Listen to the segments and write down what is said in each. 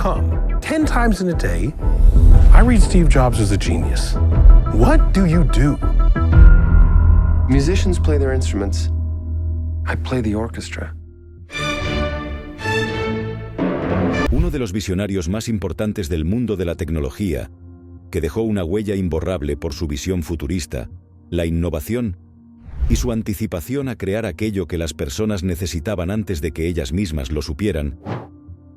come? 10 times in a day, I read Steve Jobs as a genius. What do you do? Musicians play their instruments. I play the orchestra. Uno de los visionarios más importantes del mundo de la tecnología, que dejó una huella imborrable por su visión futurista, la innovación y su anticipación a crear aquello que las personas necesitaban antes de que ellas mismas lo supieran,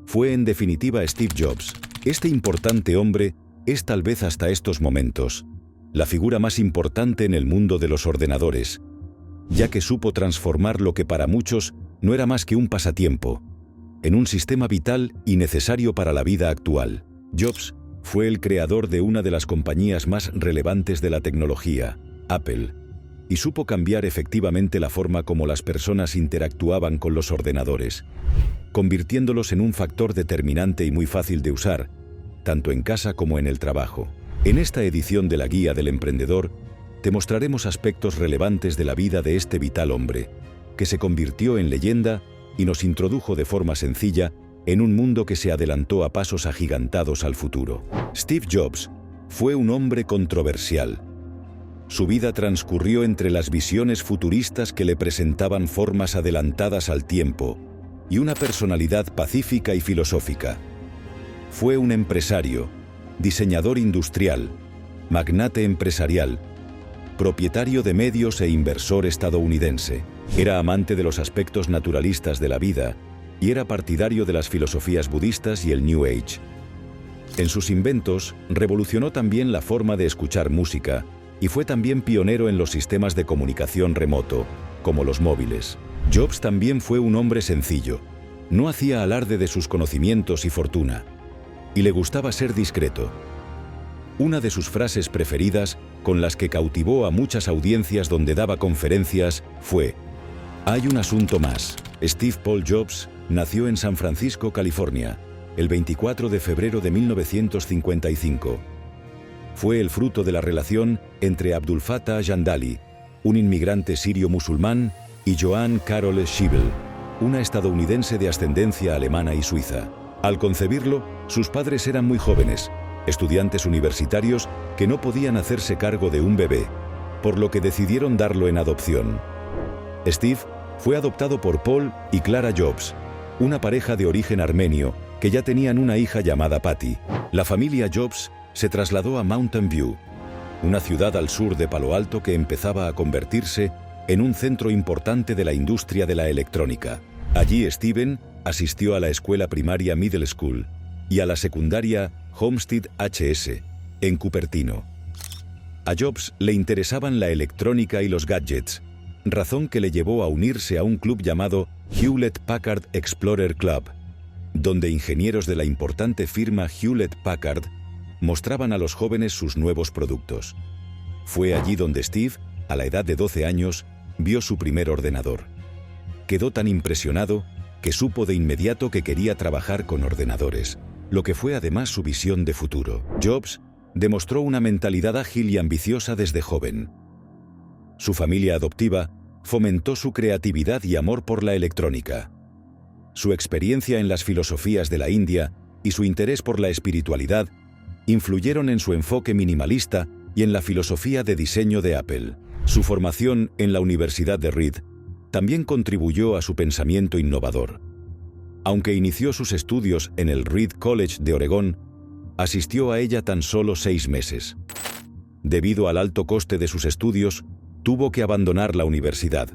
fue en definitiva Steve Jobs. Este importante hombre es tal vez hasta estos momentos la figura más importante en el mundo de los ordenadores, ya que supo transformar lo que para muchos no era más que un pasatiempo, en un sistema vital y necesario para la vida actual. Jobs fue el creador de una de las compañías más relevantes de la tecnología, Apple, y supo cambiar efectivamente la forma como las personas interactuaban con los ordenadores, convirtiéndolos en un factor determinante y muy fácil de usar, tanto en casa como en el trabajo. En esta edición de la Guía del Emprendedor, te mostraremos aspectos relevantes de la vida de este vital hombre, que se convirtió en leyenda y nos introdujo de forma sencilla en un mundo que se adelantó a pasos agigantados al futuro. Steve Jobs fue un hombre controversial. Su vida transcurrió entre las visiones futuristas que le presentaban formas adelantadas al tiempo y una personalidad pacífica y filosófica. Fue un empresario, diseñador industrial, magnate empresarial, propietario de medios e inversor estadounidense. Era amante de los aspectos naturalistas de la vida y era partidario de las filosofías budistas y el New Age. En sus inventos, revolucionó también la forma de escuchar música y fue también pionero en los sistemas de comunicación remoto, como los móviles. Jobs también fue un hombre sencillo. No hacía alarde de sus conocimientos y fortuna, y le gustaba ser discreto. Una de sus frases preferidas, con las que cautivó a muchas audiencias donde daba conferencias, fue: «Hay un asunto más». Steve Paul Jobs nació en San Francisco, California, el 24 de febrero de 1955. Fue el fruto de la relación entre Abdul Fattah Jandali, un inmigrante sirio musulmán, y Joan Carol Schiebel, una estadounidense de ascendencia alemana y suiza. Al concebirlo, sus padres eran muy jóvenes, estudiantes universitarios que no podían hacerse cargo de un bebé, por lo que decidieron darlo en adopción. Steve fue adoptado por Paul y Clara Jobs, una pareja de origen armenio que ya tenían una hija llamada Patty. La familia Jobs se trasladó a Mountain View, una ciudad al sur de Palo Alto que empezaba a convertirse en un centro importante de la industria de la electrónica. Allí Steven asistió a la escuela primaria Middle School y a la secundaria Homestead HS, en Cupertino. A Jobs le interesaban la electrónica y los gadgets, razón que le llevó a unirse a un club llamado Hewlett-Packard Explorer Club, donde ingenieros de la importante firma Hewlett-Packard mostraban a los jóvenes sus nuevos productos. Fue allí donde Steve, a la edad de 12 años, vio su primer ordenador. Quedó tan impresionado que supo de inmediato que quería trabajar con ordenadores, lo que fue además su visión de futuro. Jobs demostró una mentalidad ágil y ambiciosa desde joven. Su familia adoptiva fomentó su creatividad y amor por la electrónica. Su experiencia en las filosofías de la India y su interés por la espiritualidad influyeron en su enfoque minimalista y en la filosofía de diseño de Apple. Su formación en la Universidad de Reed también contribuyó a su pensamiento innovador. Aunque inició sus estudios en el Reed College de Oregón, asistió a ella tan solo 6 meses. Debido al alto coste de sus estudios, tuvo que abandonar la universidad,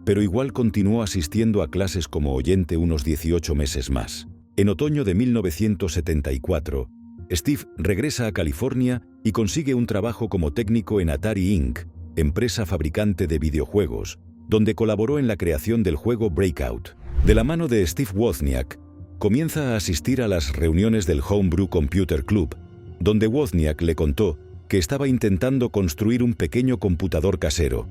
pero igual continuó asistiendo a clases como oyente unos 18 meses más. En otoño de 1974, Steve regresa a California y consigue un trabajo como técnico en Atari Inc., empresa fabricante de videojuegos, donde colaboró en la creación del juego Breakout. De la mano de Steve Wozniak, comienza a asistir a las reuniones del Homebrew Computer Club, donde Wozniak le contó que estaba intentando construir un pequeño computador casero.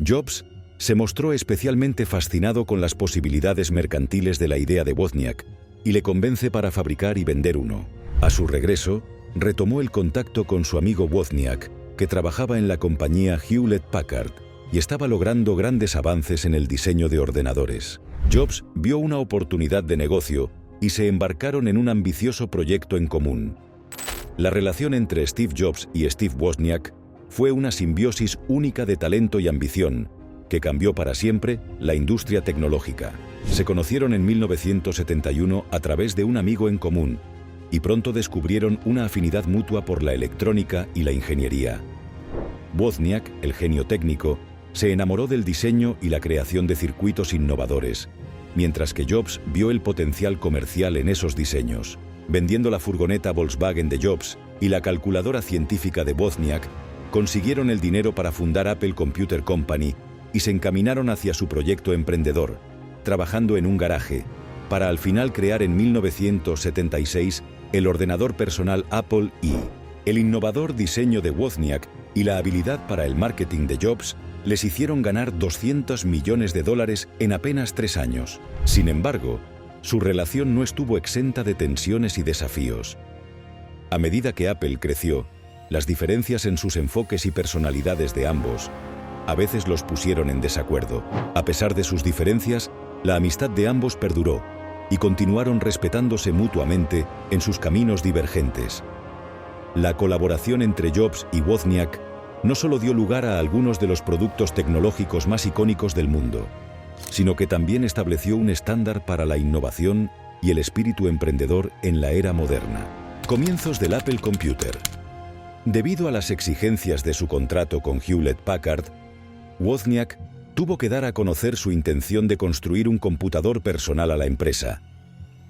Jobs se mostró especialmente fascinado con las posibilidades mercantiles de la idea de Wozniak y le convence para fabricar y vender uno. A su regreso, retomó el contacto con su amigo Wozniak, que trabajaba en la compañía Hewlett-Packard y estaba logrando grandes avances en el diseño de ordenadores. Jobs vio una oportunidad de negocio y se embarcaron en un ambicioso proyecto en común. La relación entre Steve Jobs y Steve Wozniak fue una simbiosis única de talento y ambición, que cambió para siempre la industria tecnológica. Se conocieron en 1971 a través de un amigo en común, y pronto descubrieron una afinidad mutua por la electrónica y la ingeniería. Wozniak, el genio técnico, se enamoró del diseño y la creación de circuitos innovadores, mientras que Jobs vio el potencial comercial en esos diseños. Vendiendo la furgoneta Volkswagen de Jobs y la calculadora científica de Wozniak, consiguieron el dinero para fundar Apple Computer Company y se encaminaron hacia su proyecto emprendedor, trabajando en un garaje, para al final crear en 1976 el ordenador personal Apple I. El innovador diseño de Wozniak y la habilidad para el marketing de Jobs les hicieron ganar $200 millones en apenas 3 años. Sin embargo, su relación no estuvo exenta de tensiones y desafíos. A medida que Apple creció, las diferencias en sus enfoques y personalidades de ambos a veces los pusieron en desacuerdo. A pesar de sus diferencias, la amistad de ambos perduró y continuaron respetándose mutuamente en sus caminos divergentes. La colaboración entre Jobs y Wozniak no solo dio lugar a algunos de los productos tecnológicos más icónicos del mundo, sino que también estableció un estándar para la innovación y el espíritu emprendedor en la era moderna. Comienzos del Apple Computer. Debido a las exigencias de su contrato con Hewlett-Packard, Wozniak tuvo que dar a conocer su intención de construir un computador personal a la empresa,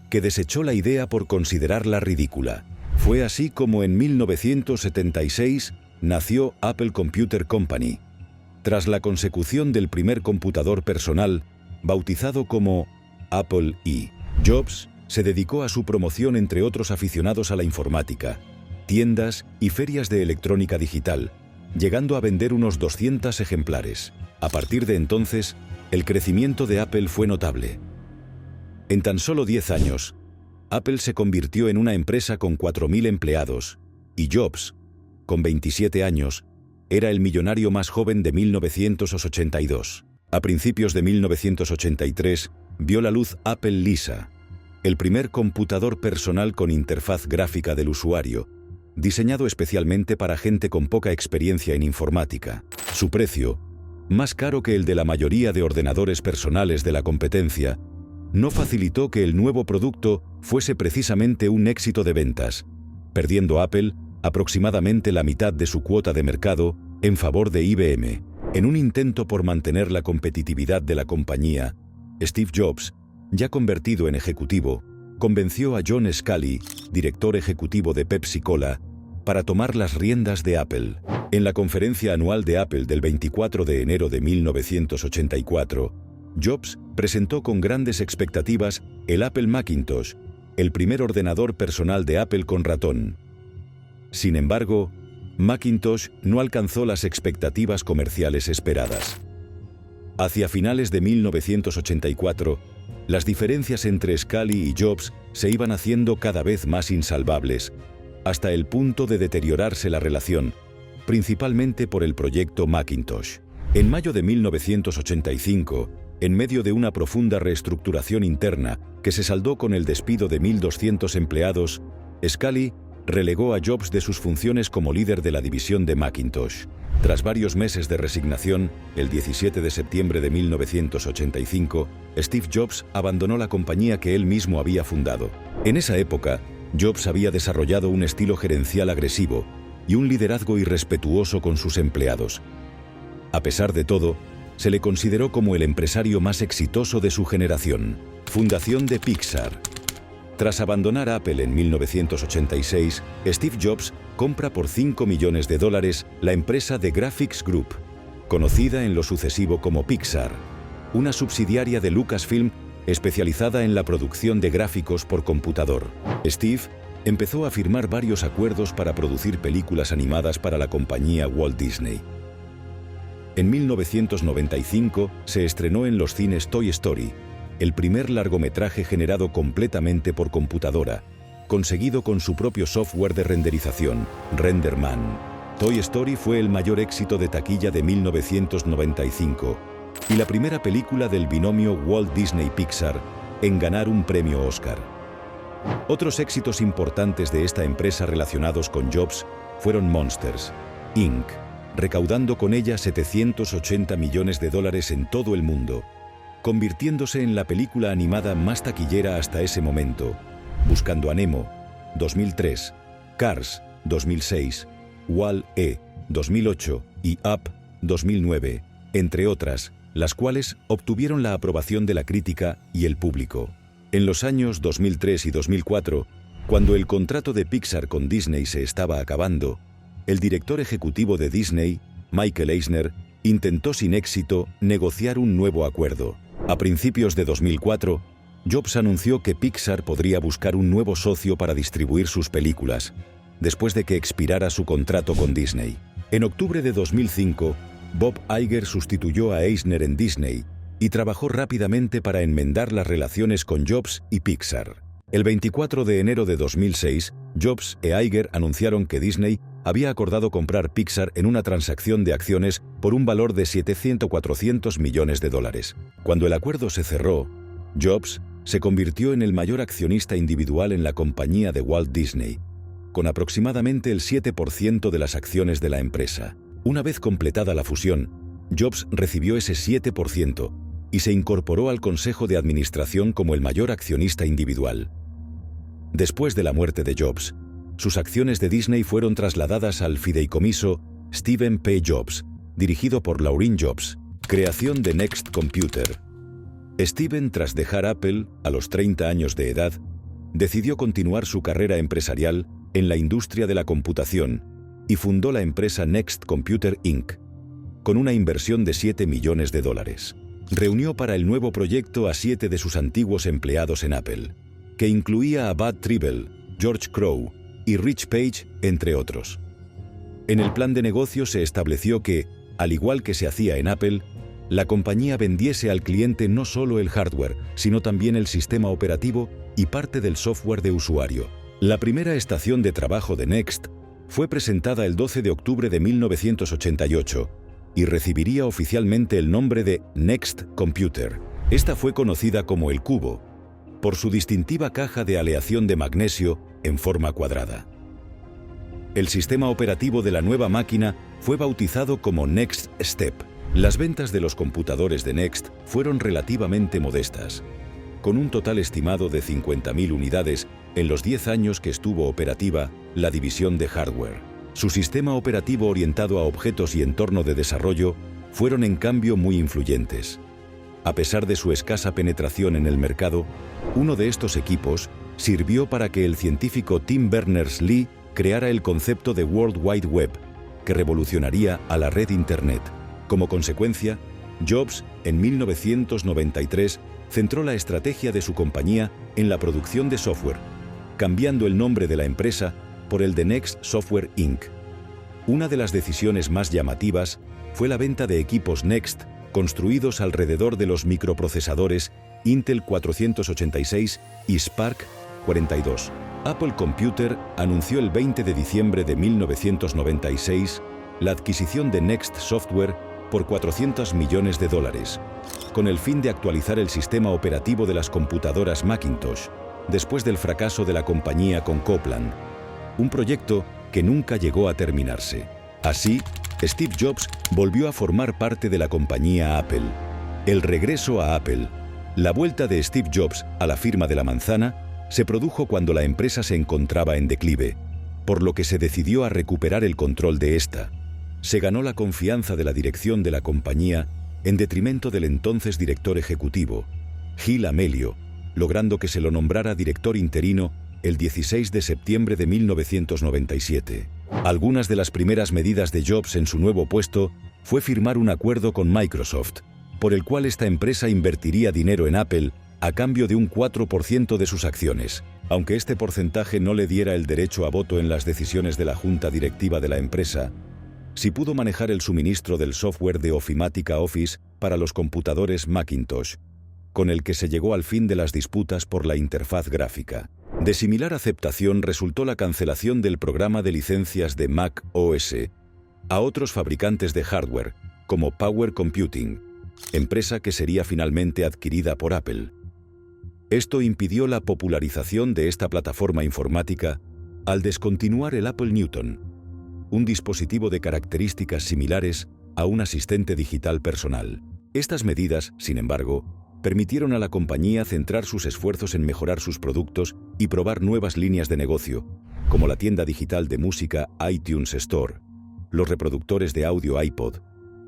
que desechó la idea por considerarla ridícula. Fue así como en 1976 nació Apple Computer Company, tras la consecución del primer computador personal, bautizado como Apple I. Jobs se dedicó a su promoción entre otros aficionados a la informática, tiendas y ferias de electrónica digital, llegando a vender unos 200 ejemplares. A partir de entonces, el crecimiento de Apple fue notable. En tan solo 10 años, Apple se convirtió en una empresa con 4.000 empleados, y Jobs, con 27 años, era el millonario más joven de 1982. A principios de 1983, vio la luz Apple Lisa, el primer computador personal con interfaz gráfica del usuario, diseñado especialmente para gente con poca experiencia en informática. Su precio, más caro que el de la mayoría de ordenadores personales de la competencia, no facilitó que el nuevo producto fuese precisamente un éxito de ventas, perdiendo Apple aproximadamente la mitad de su cuota de mercado en favor de IBM. En un intento por mantener la competitividad de la compañía, Steve Jobs, ya convertido en ejecutivo, convenció a John Sculley, director ejecutivo de Pepsi Cola, para tomar las riendas de Apple. En la conferencia anual de Apple del 24 de enero de 1984, Jobs presentó con grandes expectativas el Apple Macintosh, el primer ordenador personal de Apple con ratón. Sin embargo, Macintosh no alcanzó las expectativas comerciales esperadas. Hacia finales de 1984, las diferencias entre Sculley y Jobs se iban haciendo cada vez más insalvables, hasta el punto de deteriorarse la relación, principalmente por el proyecto Macintosh. En mayo de 1985, en medio de una profunda reestructuración interna que se saldó con el despido de 1.200 empleados, Sculley relegó a Jobs de sus funciones como líder de la división de Macintosh. Tras varios meses de resignación, el 17 de septiembre de 1985, Steve Jobs abandonó la compañía que él mismo había fundado. En esa época, Jobs había desarrollado un estilo gerencial agresivo y un liderazgo irrespetuoso con sus empleados. A pesar de todo, se le consideró como el empresario más exitoso de su generación. Fundación de Pixar. Tras abandonar Apple en 1986, Steve Jobs compra por $5 millones la empresa The Graphics Group, conocida en lo sucesivo como Pixar, una subsidiaria de Lucasfilm especializada en la producción de gráficos por computador. Steve empezó a firmar varios acuerdos para producir películas animadas para la compañía Walt Disney. En 1995 se estrenó en los cines Toy Story, el primer largometraje generado completamente por computadora, conseguido con su propio software de renderización, RenderMan. Toy Story fue el mayor éxito de taquilla de 1995 y la primera película del binomio Walt Disney-Pixar en ganar un premio Oscar. Otros éxitos importantes de esta empresa relacionados con Jobs fueron Monsters, Inc., recaudando con ella $780 millones en todo el mundo, convirtiéndose en la película animada más taquillera hasta ese momento, Buscando a Nemo, 2003, Cars, 2006, Wall-E, 2008 y Up, 2009, entre otras, las cuales obtuvieron la aprobación de la crítica y el público. En los años 2003 y 2004, cuando el contrato de Pixar con Disney se estaba acabando, el director ejecutivo de Disney, Michael Eisner, intentó sin éxito negociar un nuevo acuerdo. A principios de 2004, Jobs anunció que Pixar podría buscar un nuevo socio para distribuir sus películas, después de que expirara su contrato con Disney. En octubre de 2005, Bob Iger sustituyó a Eisner en Disney y trabajó rápidamente para enmendar las relaciones con Jobs y Pixar. El 24 de enero de 2006, Jobs e Iger anunciaron que Disney había acordado comprar Pixar en una transacción de acciones por un valor de $400 millones. Cuando el acuerdo se cerró, Jobs se convirtió en el mayor accionista individual en la compañía de Walt Disney, con aproximadamente el 7% de las acciones de la empresa. Una vez completada la fusión, Jobs recibió ese 7% y se incorporó al consejo de administración como el mayor accionista individual. Después de la muerte de Jobs, sus acciones de Disney fueron trasladadas al fideicomiso Stephen P. Jobs, dirigido por Laurene Jobs, creación de Next Computer. Stephen, tras dejar Apple a los 30 años de edad, decidió continuar su carrera empresarial en la industria de la computación y fundó la empresa Next Computer Inc., con una inversión de $7 millones. Reunió para el nuevo proyecto a 7 de sus antiguos empleados en Apple, que incluía a Bud Tribble, George Crow y Rich Page, entre otros. En el plan de negocio se estableció que, al igual que se hacía en Apple, la compañía vendiese al cliente no solo el hardware, sino también el sistema operativo y parte del software de usuario. La primera estación de trabajo de Next fue presentada el 12 de octubre de 1988 y recibiría oficialmente el nombre de Next Computer. Esta fue conocida como el Cubo, por su distintiva caja de aleación de magnesio en forma cuadrada. El sistema operativo de la nueva máquina fue bautizado como Next Step. Las ventas de los computadores de Next fueron relativamente modestas, con un total estimado de 50.000 unidades en los 10 años que estuvo operativa la división de hardware. Su sistema operativo orientado a objetos y entorno de desarrollo fueron en cambio muy influyentes. A pesar de su escasa penetración en el mercado, uno de estos equipos sirvió para que el científico Tim Berners-Lee creara el concepto de World Wide Web, que revolucionaría a la red Internet. Como consecuencia, Jobs, en 1993, centró la estrategia de su compañía en la producción de software, cambiando el nombre de la empresa por el de Next Software Inc. Una de las decisiones más llamativas fue la venta de equipos Next construidos alrededor de los microprocesadores Intel 486 y Spark 42. Apple Computer anunció el 20 de diciembre de 1996 la adquisición de Next Software por $400 millones, con el fin de actualizar el sistema operativo de las computadoras Macintosh, después del fracaso de la compañía con Copland, un proyecto que nunca llegó a terminarse. Así, Steve Jobs volvió a formar parte de la compañía Apple. El regreso a Apple, la vuelta de Steve Jobs a la firma de la manzana, se produjo cuando la empresa se encontraba en declive, por lo que se decidió a recuperar el control de esta. Se ganó la confianza de la dirección de la compañía en detrimento del entonces director ejecutivo, Gil Amelio, logrando que se lo nombrara director interino el 16 de septiembre de 1997. Algunas de las primeras medidas de Jobs en su nuevo puesto fue firmar un acuerdo con Microsoft, por el cual esta empresa invertiría dinero en Apple a cambio de un 4% de sus acciones, aunque este porcentaje no le diera el derecho a voto en las decisiones de la junta directiva de la empresa. Sí pudo manejar el suministro del software de ofimática Office para los computadores Macintosh, con el que se llegó al fin de las disputas por la interfaz gráfica. De similar aceptación resultó la cancelación del programa de licencias de Mac OS a otros fabricantes de hardware, como Power Computing, empresa que sería finalmente adquirida por Apple. Esto impidió la popularización de esta plataforma informática al descontinuar el Apple Newton, un dispositivo de características similares a un asistente digital personal. Estas medidas, sin embargo, permitieron a la compañía centrar sus esfuerzos en mejorar sus productos y probar nuevas líneas de negocio, como la tienda digital de música iTunes Store, los reproductores de audio iPod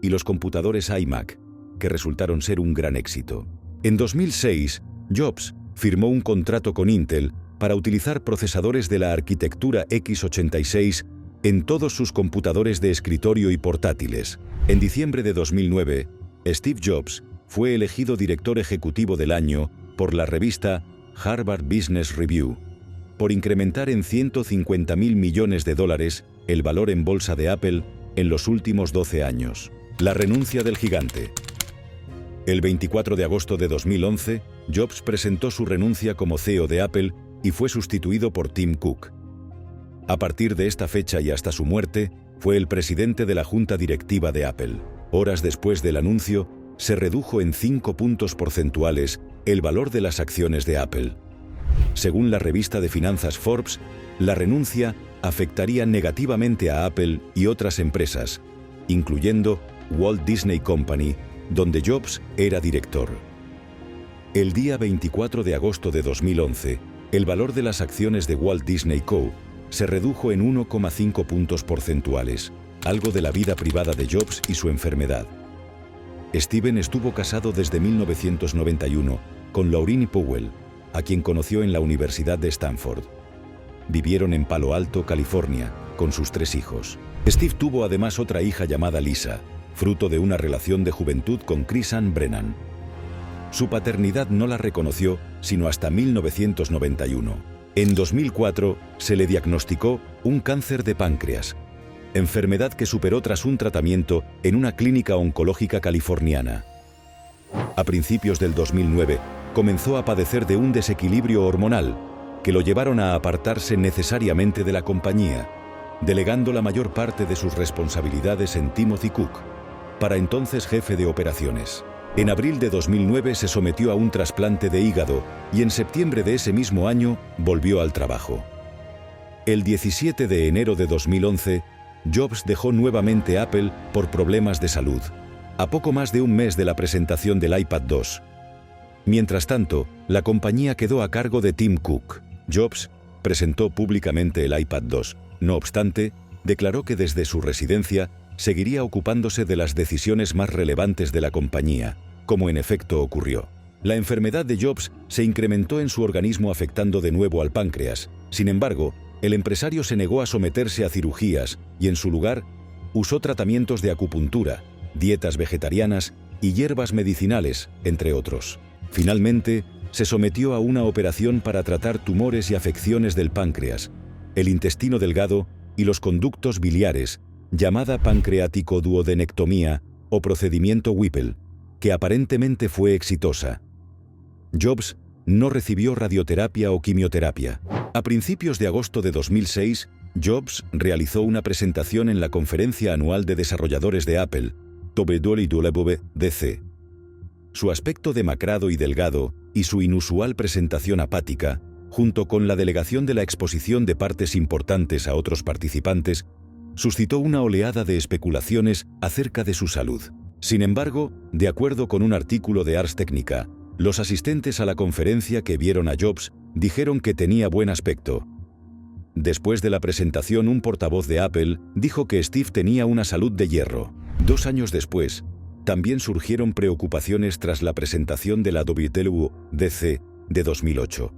y los computadores iMac, que resultaron ser un gran éxito. En 2006, Jobs firmó un contrato con Intel para utilizar procesadores de la arquitectura x86 en todos sus computadores de escritorio y portátiles. En diciembre de 2009, Steve Jobs fue elegido director ejecutivo del año por la revista Harvard Business Review, por incrementar en $150.000 millones el valor en bolsa de Apple en los últimos 12 años. La renuncia del gigante. El 24 de agosto de 2011, Jobs presentó su renuncia como CEO de Apple y fue sustituido por Tim Cook. A partir de esta fecha y hasta su muerte, fue el presidente de la junta directiva de Apple. Horas después del anuncio, se redujo en 5 puntos porcentuales el valor de las acciones de Apple. Según la revista de finanzas Forbes, la renuncia afectaría negativamente a Apple y otras empresas, incluyendo Walt Disney Company, donde Jobs era director. El día 24 de agosto de 2011, el valor de las acciones de Walt Disney Co. se redujo en 1,5 puntos porcentuales, algo de la vida privada de Jobs y su enfermedad. Steven estuvo casado desde 1991 con Laureen Powell, a quien conoció en la Universidad de Stanford. Vivieron en Palo Alto, California, con sus 3 hijos. Steve tuvo además otra hija llamada Lisa, fruto de una relación de juventud con Chris Ann Brennan. Su paternidad no la reconoció sino hasta 1991. En 2004 se le diagnosticó un cáncer de páncreas, enfermedad que superó tras un tratamiento en una clínica oncológica californiana. A principios del 2009 comenzó a padecer de un desequilibrio hormonal que lo llevaron a apartarse necesariamente de la compañía, delegando la mayor parte de sus responsabilidades en Timothy Cook, para entonces jefe de operaciones. En abril de 2009 se sometió a un trasplante de hígado y en septiembre de ese mismo año volvió al trabajo. El 17 de enero de 2011, Jobs dejó nuevamente Apple por problemas de salud, a poco más de un mes de la presentación del iPad 2. Mientras tanto, la compañía quedó a cargo de Tim Cook. Jobs presentó públicamente el iPad 2. No obstante, declaró que desde su residencia seguiría ocupándose de las decisiones más relevantes de la compañía, como en efecto ocurrió. La enfermedad de Jobs se incrementó en su organismo afectando de nuevo al páncreas. Sin embargo, el empresario se negó a someterse a cirugías y en su lugar usó tratamientos de acupuntura, dietas vegetarianas y hierbas medicinales, entre otros. Finalmente, se sometió a una operación para tratar tumores y afecciones del páncreas, el intestino delgado y los conductos biliares, llamada pancreaticoduodenectomía o procedimiento Whipple, que aparentemente fue exitosa. Jobs no recibió radioterapia o quimioterapia. A principios de agosto de 2006, Jobs realizó una presentación en la Conferencia Anual de Desarrolladores de Apple, WWDC. Su aspecto demacrado y delgado y su inusual presentación apática, junto con la delegación de la exposición de partes importantes a otros participantes, suscitó una oleada de especulaciones acerca de su salud. Sin embargo, de acuerdo con un artículo de Ars Technica, los asistentes a la conferencia que vieron a Jobs dijeron que tenía buen aspecto. Después de la presentación, un portavoz de Apple dijo que Steve tenía una salud de hierro. 2 años después, también surgieron preocupaciones tras la presentación de la WWDC de 2008.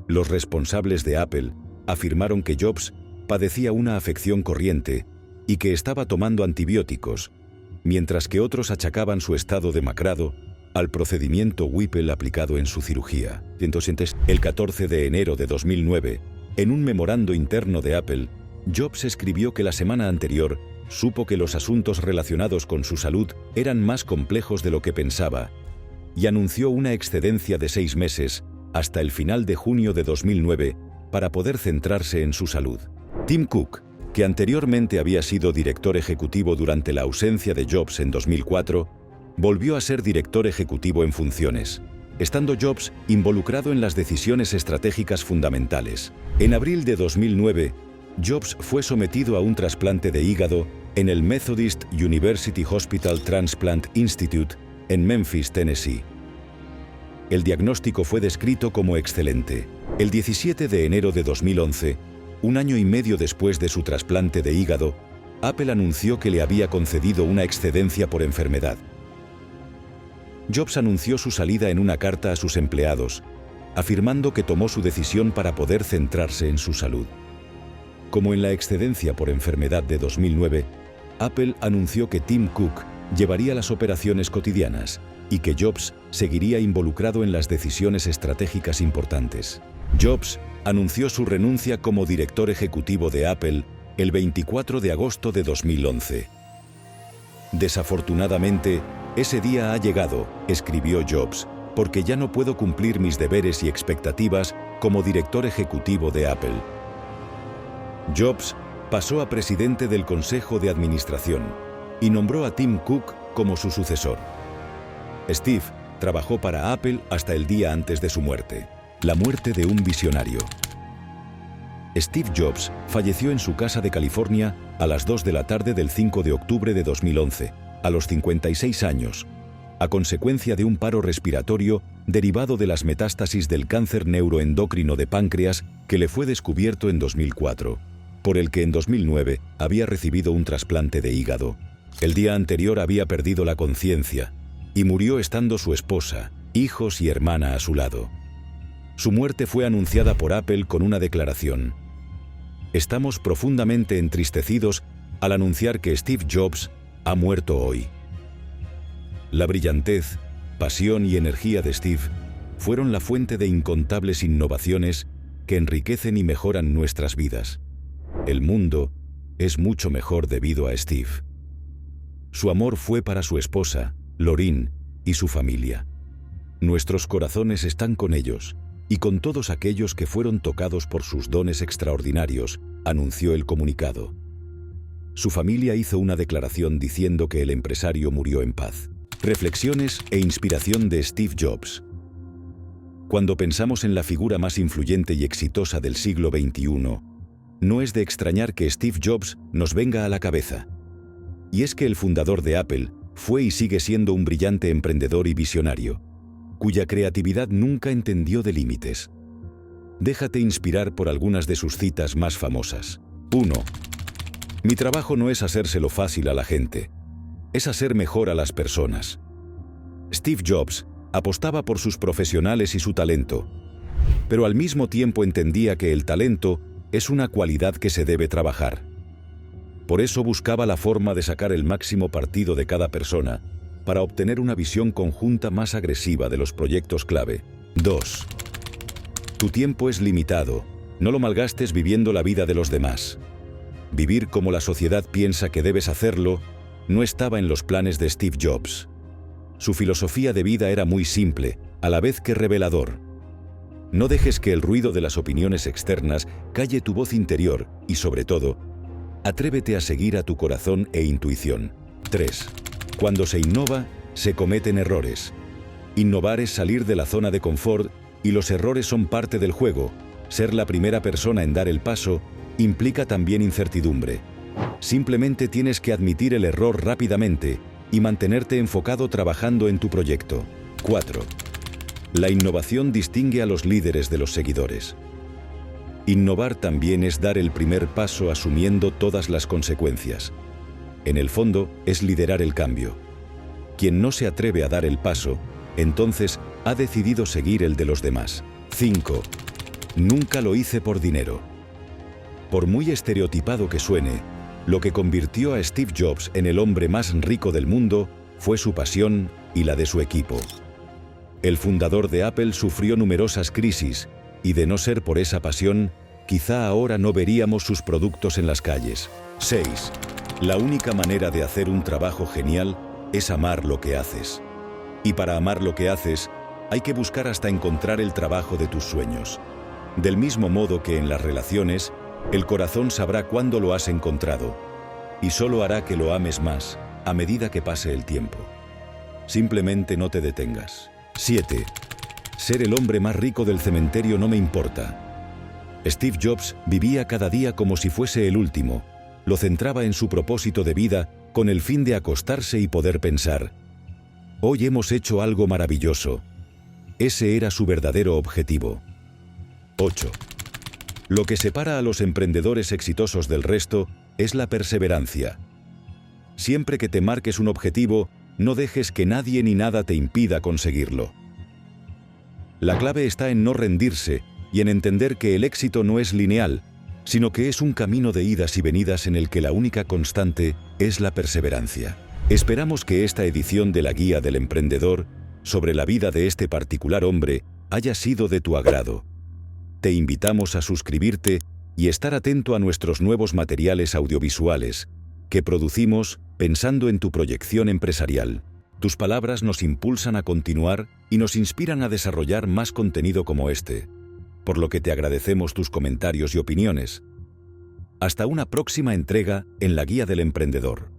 Los responsables de Apple afirmaron que Jobs padecía una afección corriente y que estaba tomando antibióticos, mientras que otros achacaban su estado demacrado al procedimiento Whipple aplicado en su cirugía. El 14 de enero de 2009, en un memorando interno de Apple, Jobs escribió que la semana anterior supo que los asuntos relacionados con su salud eran más complejos de lo que pensaba y anunció una excedencia de 6 meses hasta el final de junio de 2009 para poder centrarse en su salud. Tim Cook, que anteriormente había sido director ejecutivo durante la ausencia de Jobs en 2004, volvió a ser director ejecutivo en funciones. estando Jobs involucrado en las decisiones estratégicas fundamentales. En abril de 2009, Jobs fue sometido a un trasplante de hígado en el Methodist University Hospital Transplant Institute en Memphis, Tennessee. El diagnóstico fue descrito como excelente. El 17 de enero de 2011, un año y medio después de su trasplante de hígado, Apple anunció que le había concedido una excedencia por enfermedad. Jobs anunció su salida en una carta a sus empleados, afirmando que tomó su decisión para poder centrarse en su salud. Como en la excedencia por enfermedad de 2009, Apple anunció que Tim Cook llevaría las operaciones cotidianas y que Jobs seguiría involucrado en las decisiones estratégicas importantes. Jobs anunció su renuncia como director ejecutivo de Apple el 24 de agosto de 2011. Desafortunadamente, ese día ha llegado, escribió Jobs, porque ya no puedo cumplir mis deberes y expectativas como director ejecutivo de Apple. Jobs pasó a presidente del Consejo de Administración y nombró a Tim Cook como su sucesor. Steve trabajó para Apple hasta el día antes de su muerte. La muerte de un visionario. Steve Jobs falleció en su casa de California a las 2 de la tarde del 5 de octubre de 2011, a los 56 años, a consecuencia de un paro respiratorio derivado de las metástasis del cáncer neuroendocrino de páncreas que le fue descubierto en 2004, por el que en 2009 había recibido un trasplante de hígado. El día anterior había perdido la conciencia y murió estando su esposa, hijos y hermana a su lado. Su muerte fue anunciada por Apple con una declaración: "Estamos profundamente entristecidos al anunciar que Steve Jobs ha muerto hoy". La brillantez, pasión y energía de Steve fueron la fuente de incontables innovaciones que enriquecen y mejoran nuestras vidas. El mundo es mucho mejor debido a Steve. Su amor fue para su esposa, Laureen, y su familia. Nuestros corazones están con ellos y con todos aquellos que fueron tocados por sus dones extraordinarios, anunció el comunicado. Su familia hizo una declaración diciendo que el empresario murió en paz. Reflexiones e inspiración de Steve Jobs. Cuando pensamos en la figura más influyente y exitosa del siglo XXI, no es de extrañar que Steve Jobs nos venga a la cabeza. Y es que el fundador de Apple fue y sigue siendo un brillante emprendedor y visionario, cuya creatividad nunca entendió de límites. Déjate inspirar por algunas de sus citas más famosas. 1. Mi trabajo no es hacérselo fácil a la gente, es hacer mejor a las personas. Steve Jobs apostaba por sus profesionales y su talento, pero al mismo tiempo entendía que el talento es una cualidad que se debe trabajar. Por eso buscaba la forma de sacar el máximo partido de cada persona para obtener una visión conjunta más agresiva de los proyectos clave. 2. Tu tiempo es limitado, no lo malgastes viviendo la vida de los demás. Vivir como la sociedad piensa que debes hacerlo no estaba en los planes de Steve Jobs. Su filosofía de vida era muy simple, a la vez que revelador. No dejes que el ruido de las opiniones externas calle tu voz interior y, sobre todo, atrévete a seguir a tu corazón e intuición. 3. Cuando se innova, se cometen errores. Innovar es salir de la zona de confort y los errores son parte del juego. Ser la primera persona en dar el paso implica también incertidumbre. Simplemente tienes que admitir el error rápidamente y mantenerte enfocado trabajando en tu proyecto. 4. La innovación distingue a los líderes de los seguidores. Innovar también es dar el primer paso asumiendo todas las consecuencias. En el fondo, es liderar el cambio. Quien no se atreve a dar el paso, entonces ha decidido seguir el de los demás. 5. Nunca lo hice por dinero. Por muy estereotipado que suene, lo que convirtió a Steve Jobs en el hombre más rico del mundo fue su pasión y la de su equipo. El fundador de Apple sufrió numerosas crisis y de no ser por esa pasión, quizá ahora no veríamos sus productos en las calles. 6. La única manera de hacer un trabajo genial es amar lo que haces. Y para amar lo que haces, hay que buscar hasta encontrar el trabajo de tus sueños. Del mismo modo que en las relaciones, el corazón sabrá cuándo lo has encontrado y solo hará que lo ames más a medida que pase el tiempo. Simplemente no te detengas. 7. Ser el hombre más rico del cementerio no me importa. Steve Jobs vivía cada día como si fuese el último. Lo centraba en su propósito de vida con el fin de acostarse y poder pensar: hoy hemos hecho algo maravilloso. Ese era su verdadero objetivo. 8. Lo que separa a los emprendedores exitosos del resto es la perseverancia. Siempre que te marques un objetivo, no dejes que nadie ni nada te impida conseguirlo. La clave está en no rendirse y en entender que el éxito no es lineal, sino que es un camino de idas y venidas en el que la única constante es la perseverancia. Esperamos que esta edición de la Guía del Emprendedor sobre la vida de este particular hombre haya sido de tu agrado. Te invitamos a suscribirte y estar atento a nuestros nuevos materiales audiovisuales que producimos pensando en tu proyección empresarial. Tus palabras nos impulsan a continuar y nos inspiran a desarrollar más contenido como este, por lo que te agradecemos tus comentarios y opiniones. Hasta una próxima entrega en la Guía del Emprendedor.